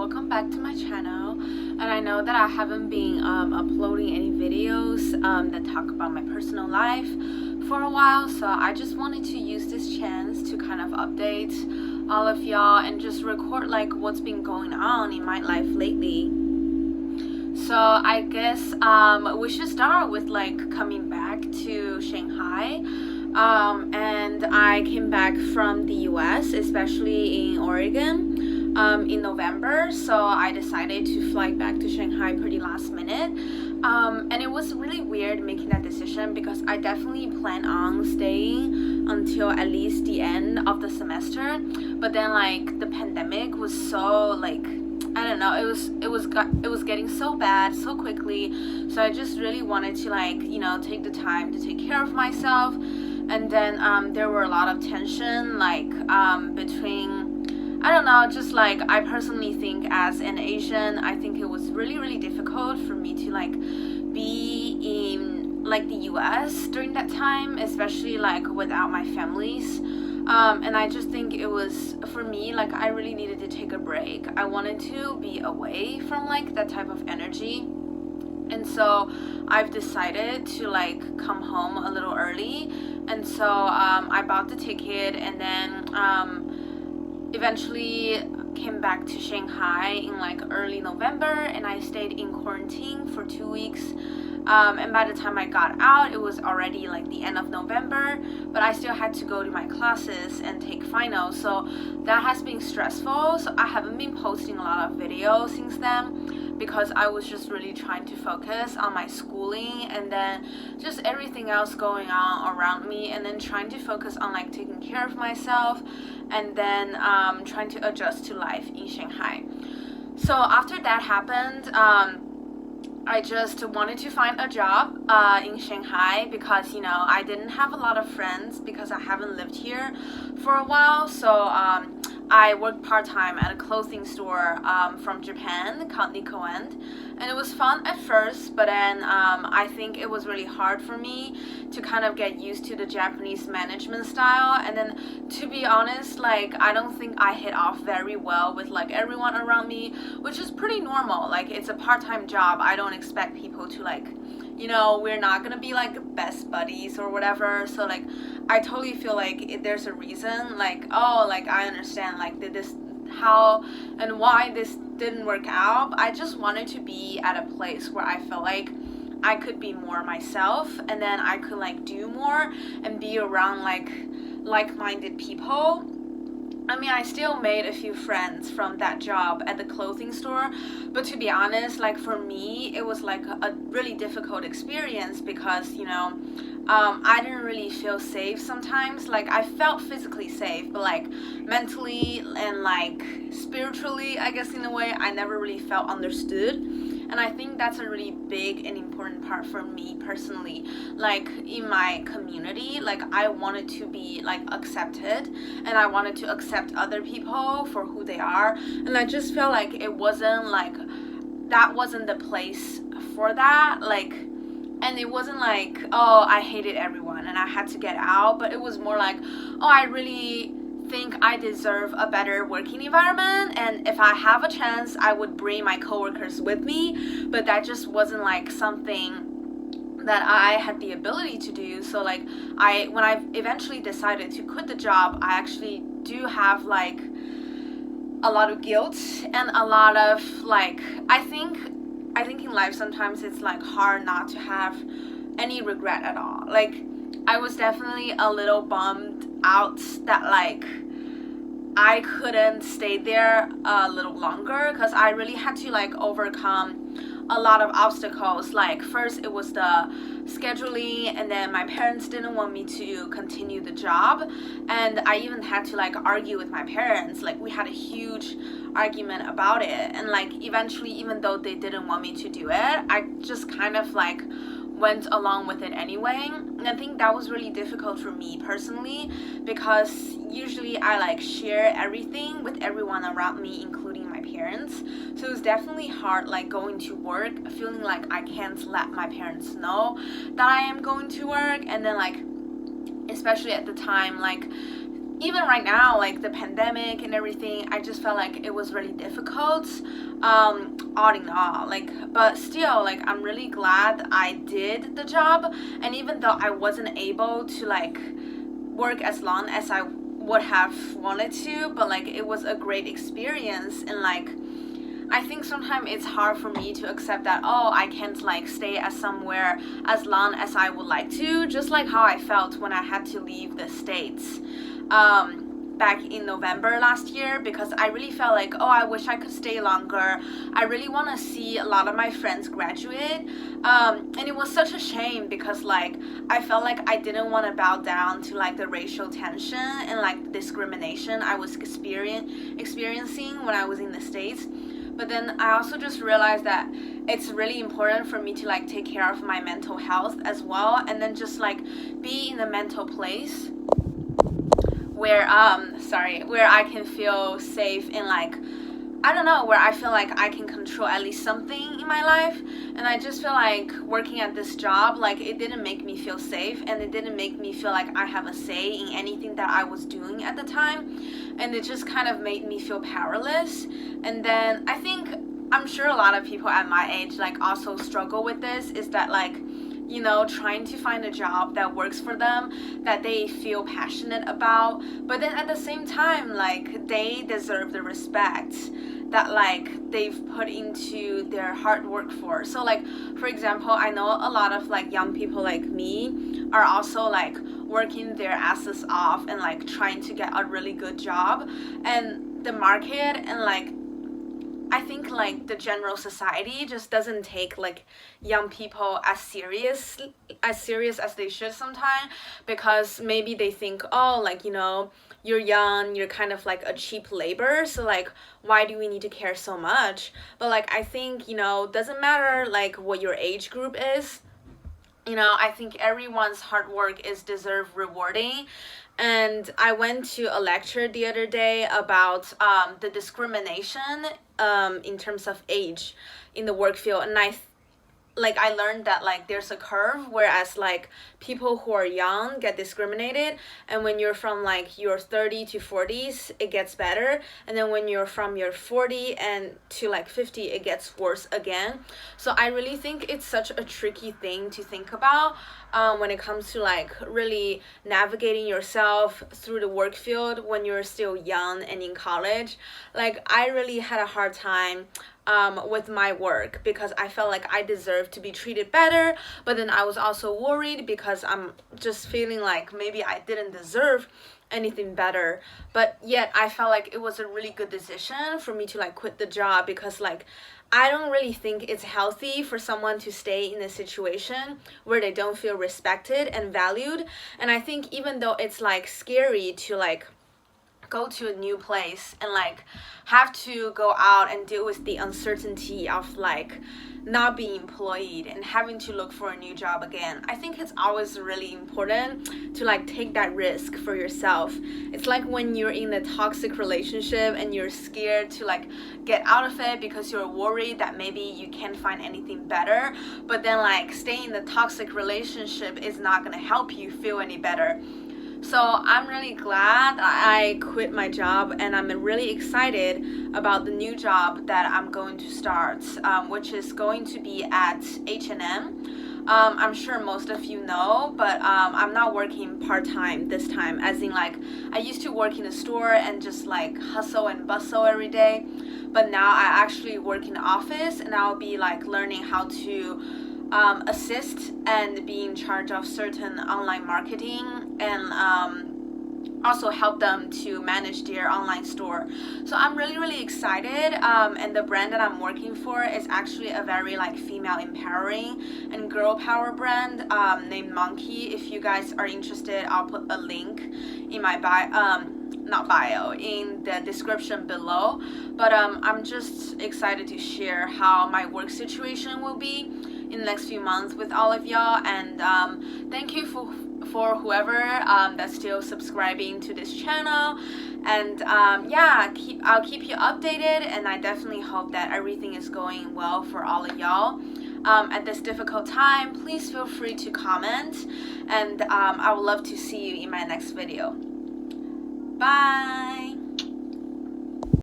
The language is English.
welcome back to my channel. And I know that I haven't been uploading any videos that talk about my personal life for a while, so I just wanted to use this chance to kind of update all of y'all and just record like what's been going on in my life lately. So I guess we should start with like coming back to Shanghai. And I came back from the US, especially in Oregon, in November. So I decided to fly back to Shanghai pretty last minute. And it was really weird making that decision because I definitely planned on staying until at least the end of the semester. But then like the pandemic was so like, I don't know, it was getting so bad so quickly. So I just really wanted to like, you know, take the time to take care of myself. And then there were a lot of tension like between, I don't know, just like I personally think as an Asian, I think it was really difficult for me to like be in like the US during that time, especially like without my families. And I just think it was, for me, like I really needed to take a break. I wanted to be away from like that type of energy. And so I've decided to like come home a little early. And so I bought the ticket and then eventually came back to Shanghai in like early November, and I stayed in quarantine for 2 weeks. And by the time I got out, it was already like the end of November, but I still had to go to my classes and take finals. So that has been stressful. So I haven't been posting a lot of videos since then because I was just really trying to focus on my schooling and then just everything else going on around me, and then trying to focus on like taking care of myself and then trying to adjust to life in Shanghai. So after that happened, I just wanted to find a job in Shanghai because, you know, I didn't have a lot of friends because I haven't lived here for a while. So I worked part-time at a clothing store from Japan called Nico, and it was fun at first, but then I think it was really hard for me to kind of get used to the Japanese management style. And then to be honest, like I don't think I hit off very well with like everyone around me, which is pretty normal. Like it's a part-time job. I don't expect people to like, you know, we're not gonna be like best buddies or whatever. So like I totally feel like there's a reason, like, oh, like I understand like this, how and why this didn't work out. I just wanted to be at a place where I felt like I could be more myself, and then I could like do more and be around like-minded people. I mean, I still made a few friends from that job at the clothing store, but to be honest, like for me, it was like a really difficult experience because, you know, I didn't really feel safe sometimes. Like I felt physically safe, but like mentally and like spiritually, I guess in a way, I never really felt understood. And I think that's a really big and important part for me personally. Like in my community, like I wanted to be like accepted, and I wanted to accept other people for who they are. And I just felt like it wasn't like, that wasn't the place for that. Like, and it wasn't like, oh, I hated everyone and I had to get out, but it was more like, oh, I really think I deserve a better working environment, and if I have a chance I would bring my coworkers with me, but that just wasn't like something that I had the ability to do. So like when I eventually decided to quit the job, I actually do have like a lot of guilt and a lot of like, I think in life sometimes it's like hard not to have any regret at all. Like I was definitely a little bummed out that like I couldn't stay there a little longer because I really had to like overcome a lot of obstacles. Like first it was the scheduling, and then my parents didn't want me to continue the job, and I even had to like argue with my parents. Like we had a huge argument about it, and like eventually, even though they didn't want me to do it, I just kind of like went along with it anyway. And I think that was really difficult for me personally because usually I like share everything with everyone around me, including my parents. So it was definitely hard like going to work feeling like I can't let my parents know that I am going to work, and then like especially at the time like even right now, like the pandemic and everything, I just felt like it was really difficult, all in all. Like, but still, like, I'm really glad I did the job. And even though I wasn't able to like work as long as I would have wanted to, but like it was a great experience. And like, I think sometimes it's hard for me to accept that, oh, I can't like stay at somewhere as long as I would like to, just like how I felt when I had to leave the States back in November last year, because I really felt like, oh, I wish I could stay longer. I really want to see a lot of my friends graduate. And it was such a shame because like I felt like I didn't want to bow down to like the racial tension and like the discrimination I was experiencing when I was in the States. But then I also just realized that it's really important for me to like take care of my mental health as well, and then just like be in a mental place where where I can feel safe and like, I don't know, where I feel like I can control at least something in my life. And I just feel like working at this job, like it didn't make me feel safe, and it didn't make me feel like I have a say in anything that I was doing at the time. And it just kind of made me feel powerless. And then I think, I'm sure a lot of people at my age like also struggle with this, is that like, you know, trying to find a job that works for them, that they feel passionate about, but then at the same time, like they deserve the respect that like they've put into their hard work for. So like, for example, I know a lot of like young people like me are also like working their asses off and like trying to get a really good job, and the market and like, I think like the general society just doesn't take like young people as serious as they should sometimes, because maybe they think, oh, like, you know, you're young, you're kind of like a cheap labor, so like why do we need to care so much? But like, I think, you know, doesn't matter like what your age group is. You know, I think everyone's hard work is deserved rewarding. And I went to a lecture the other day about the discrimination in terms of age in the work field, and I learned that like there's a curve, whereas like people who are young get discriminated, and when you're from like your 30 to 40s it gets better, and then when you're from your 40 and to like 50 it gets worse again. So I really think it's such a tricky thing to think about when it comes to like really navigating yourself through the work field when you're still young and in college. Like I really had a hard time with my work, because I felt like I deserved to be treated better, but then I was also worried because I'm just feeling like maybe I didn't deserve anything better. But yet I felt like it was a really good decision for me to like quit the job, because like I don't really think it's healthy for someone to stay in a situation where they don't feel respected and valued. And I think even though it's like scary to like go to a new place and like have to go out and deal with the uncertainty of like not being employed and having to look for a new job again, I think it's always really important to like take that risk for yourself. It's like when you're in a toxic relationship and you're scared to like get out of it because you're worried that maybe you can't find anything better, but then like staying in the toxic relationship is not going to help you feel any better. So I'm really glad I quit my job, and I'm really excited about the new job that I'm going to start, which is going to be at H&M. I'm sure most of you know, but I'm not working part-time this time, as in like I used to work in a store and just like hustle and bustle every day, but now I actually work in the office, and I'll be like learning how to assist and be in charge of certain online marketing, and also help them to manage their online store. So I'm really excited, and the brand that I'm working for is actually a very like female empowering and girl power brand named Monki. If you guys are interested, I'll put a link in my in the description below. But I'm just excited to share how my work situation will be in the next few months with all of y'all. And thank you for whoever that's still subscribing to this channel. And yeah, I'll keep you updated, and I definitely hope that everything is going well for all of y'all. At this difficult time, please feel free to comment, and I would love to see you in my next video. Bye.